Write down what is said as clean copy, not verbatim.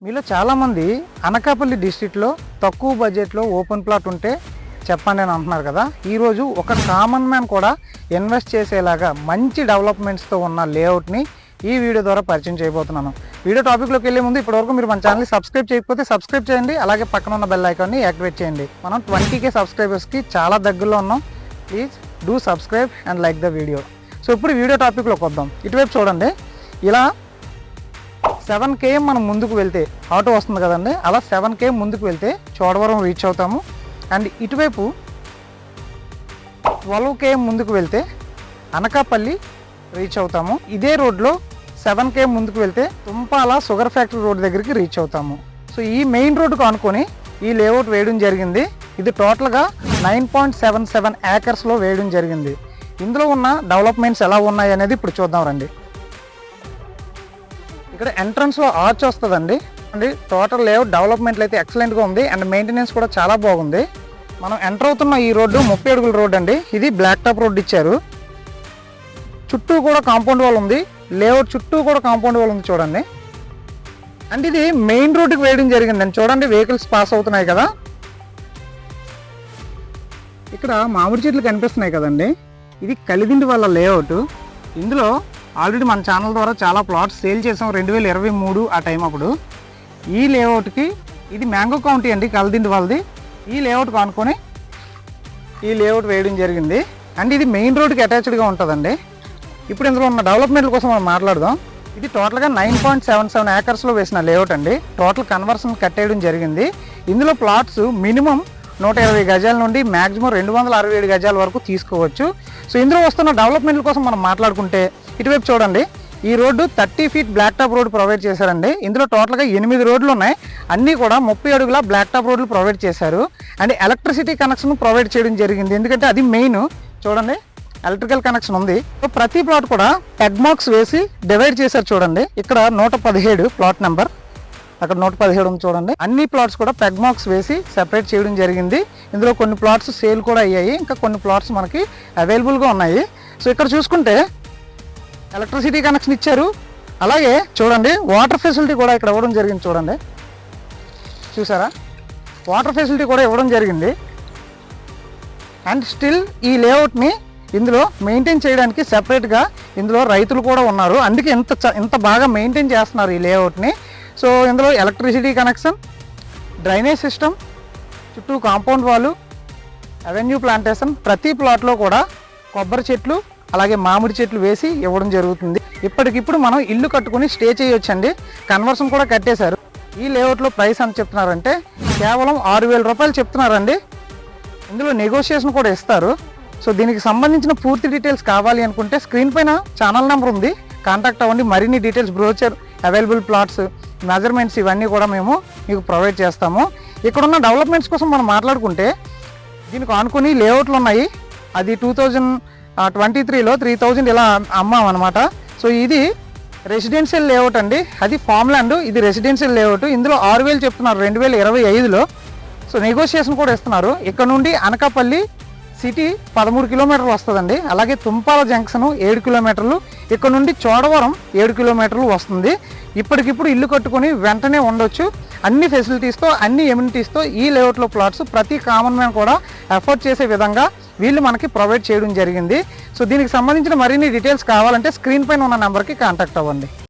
మీలో చాలామంది అనకాపల్లి డిస్ట్రిక్ట్లో తక్కువ బడ్జెట్లో ఓపెన్ ప్లాట్ ఉంటే చెప్పండి అని అంటున్నారు కదా. ఈరోజు ఒక కామన్ మ్యాన్ కూడా ఇన్వెస్ట్ చేసేలాగా మంచి డెవలప్మెంట్స్తో ఉన్న లేఅవుట్ని ఈ వీడియో ద్వారా పరిచయం చేయబోతున్నాను. వీడియో టాపిక్లోకి వెళ్ళే ముందు ఇప్పటివరకు మీరు మన ఛానల్ని సబ్స్క్రైబ్ చేయకపోతే సబ్స్క్రైబ్ చేయండి, అలాగే పక్కన ఉన్న బెల్ ఐకాన్ని యాక్టివేట్ చేయండి. మనం 20K సబ్స్క్రైబర్స్కి చాలా దగ్గరలో ఉన్నాం. Please do subscribe and like the video. So ఇప్పుడు వీడియో టాపిక్లోకి వద్దాం. ఇటువైపు చూడండి, ఇలా 7 km మనం ముందుకు వెళ్తే ఆటో వస్తుంది కదండి, అలా 7 km ముందుకు వెళ్తే చోడవరం రీచ్ అవుతాము. అండ్ ఇటువైపు 12 km ముందుకు వెళ్తే అనకాపల్లి రీచ్ అవుతాము. ఇదే రోడ్లో 7 km ముందుకు వెళ్తే తుంపాల షుగర్ ఫ్యాక్టరీ రోడ్ దగ్గరికి రీచ్ అవుతాము. సో ఈ మెయిన్ రోడ్డుకు అనుకొని ఈ లేఅవుట్ వేయడం జరిగింది. ఇది టోటల్గా 9.77 ఏకర్స్లో వేయడం జరిగింది. ఇందులో ఉన్న డెవలప్మెంట్స్ ఎలా ఉన్నాయి అనేది ఇప్పుడు చూద్దాం రండి. ఇక్కడ ఎంట్రన్స్లో ఆర్చ్ వస్తుందండి. అండి టోటల్ లేఅవుట్ డెవలప్మెంట్లు అయితే ఎక్సలెంట్గా ఉంది అండ్ మెయింటెనెన్స్ కూడా చాలా బాగుంది. మనం ఎంటర్ అవుతున్న ఈ రోడ్డు 30 అడుగుల రోడ్ అండి. ఇది బ్లాక్ టాప్ రోడ్ ఇచ్చారు. చుట్టూ కూడా కాంపౌండ్ వాల్ ఉంది. లేఅవుట్ చుట్టూ కూడా కాంపౌండ్ వాల్ ఉంది చూడండి. అండ్ ఇది మెయిన్ రోడ్డుకి వేయడం జరిగిందండి. చూడండి వెహికల్స్ పాస్ అవుతున్నాయి కదా. ఇక్కడ మామిడి చెట్లు కనిపిస్తున్నాయి కదండి. ఇది కలిదిండి వాళ్ళ లేఅవుట్. ఇందులో ఆల్రెడీ మన ఛానల్ ద్వారా చాలా ప్లాట్స్ సేల్ చేసాం 2023 ఆ టైం అప్పుడు. ఈ లేఅవుట్కి ఇది మ్యాంగో కౌంటీ అండి, కలిదిండి వాళ్ళది. ఈ లేఅవుట్ కానుకొని ఈ లేఅవుట్ వేయడం జరిగింది. అండ్ ఇది మెయిన్ రోడ్కి అటాచ్డ్గా ఉంటుందండి. ఇప్పుడు ఇందులో ఉన్న డెవలప్మెంట్ల కోసం మనం మాట్లాడదాం. ఇది టోటల్గా 9.77 ఏకర్స్లో వేసిన లేఅవుట్ అండి. టోటల్ కన్వర్షన్ కట్టేయడం జరిగింది. ఇందులో ప్లాట్స్ మినిమం 120 గజాల నుండి మ్యాక్సిమం 267 గజాల వరకు తీసుకోవచ్చు. సో ఇందులో వస్తున్న డెవలప్మెంట్ల కోసం మనం మాట్లాడుకుంటే ఇటువైపు చూడండి, ఈ road 30 feet black top road provide చేశారండి. ఇందులో టోటల్గా 8 రోడ్లు ఉన్నాయి. అన్నీ కూడా 30 అడుగుల బ్లాక్ టాప్ రోడ్లు ప్రొవైడ్ చేశారు. అండ్ ఎలక్ట్రిసిటీ కనెక్షన్ ప్రొవైడ్ చేయడం జరిగింది, ఎందుకంటే అది మెయిన్. చూడండి ఎలక్ట్రికల్ కనెక్షన్ ఉంది. ప్రతి ప్లాట్ కూడా పెగ్ మార్క్స్ వేసి డివైడ్ చేశారు చూడండి. ఇక్కడ 117 ప్లాట్ నెంబర్, అక్కడ 117 ఉంది చూడండి. అన్ని ప్లాట్స్ కూడా పెగ్ మార్క్స్ వేసి సెపరేట్ చేయడం జరిగింది. ఇందులో కొన్ని ప్లాట్స్ సేల్ కూడా అయ్యాయి, ఇంకా కొన్ని ప్లాట్స్ మనకి అవైలబుల్గా ఉన్నాయి. సో ఇక్కడ చూసుకుంటే ఎలక్ట్రిసిటీ కనెక్షన్ ఇచ్చారు. అలాగే చూడండి వాటర్ ఫెసిలిటీ కూడా ఇక్కడ ఇవ్వడం జరిగింది. చూడండి చూసారా, వాటర్ ఫెసిలిటీ కూడా ఇవ్వడం జరిగింది. అండ్ స్టిల్ ఈ లేఅవుట్ని ఇందులో మెయింటైన్ చేయడానికి సెపరేట్గా ఇందులో రైతులు కూడా ఉన్నారు. అందుకే ఇంత బాగా మెయింటైన్ చేస్తున్నారు ఈ లేఅవుట్ని. సో ఇందులో ఎలక్ట్రిసిటీ కనెక్షన్, డ్రైనేజ్ సిస్టమ్, చుట్టూ కాంపౌండ్ వాళ్ళు, అవెన్యూ ప్లాంటేషన్, ప్రతి ప్లాట్లో కూడా కొబ్బరి చెట్లు అలాగే మామిడి చెట్లు వేసి ఇవ్వడం జరుగుతుంది. ఇప్పటికిప్పుడు మనం ఇల్లు కట్టుకుని స్టే చేయొచ్చండి. కన్వర్షన్ కూడా కట్టేశారు. ఈ లేఅవుట్లో ప్రైస్ ఎంత చెప్తున్నారంటే కేవలం 6,000 రూపాయలు చెప్తున్నారండి. ఇందులో నెగోషియేషన్ కూడా ఇస్తారు. సో దీనికి సంబంధించిన పూర్తి డీటెయిల్స్ కావాలి అనుకుంటే స్క్రీన్ పైన ఛానల్ నెంబర్ ఉంది, కాంటాక్ట్ అవ్వండి. మరిన్ని details, brochure, available plots, measurements ఇవన్నీ కూడా మేము మీకు ప్రొవైడ్ చేస్తాము. ఇక్కడున్న డెవలప్మెంట్స్ కోసం మనం మాట్లాడుకుంటే దీనికి ఆనుకొని లేఅవుట్లు ఉన్నాయి. అది 2023లో 3,000 ఇలా అమ్మామన్నమాట. సో ఇది రెసిడెన్షియల్ లేఅవుట్ అండి, అది ఫామ్ ల్యాండ్, ఇది రెసిడెన్షియల్ లేఅవుట్. ఇందులో 6,000 చెప్తున్నారు 2025లో. సో నెగోషియేషన్ కూడా ఇస్తున్నారు. ఇక్కడ నుండి అనకాపల్లి సిటీ 13 కిలోమీటర్లు వస్తుందండి. అలాగే తుంపాల జంక్షన్ 7 కిలోమీటర్లు, ఇక్కడ నుండి చోడవరం 7 కిలోమీటర్లు వస్తుంది. ఇప్పటికిప్పుడు ఇల్లు కట్టుకొని వెంటనే ఉండొచ్చు. అన్ని ఫెసిలిటీస్తో, అన్ని ఎమ్యూనిటీస్తో ఈ లేఅవుట్లో ప్లాట్స్ ప్రతి కామన్ మ్యాన్ కూడా అఫోర్డ్ చేసే విధంగా వీళ్ళు మనకి ప్రొవైడ్ చేయడం జరిగింది. సో దీనికి సంబంధించిన మరిన్ని డీటెయిల్స్ కావాలంటే స్క్రీన్ పైన ఉన్న నెంబర్కి కాంటాక్ట్ అవ్వండి.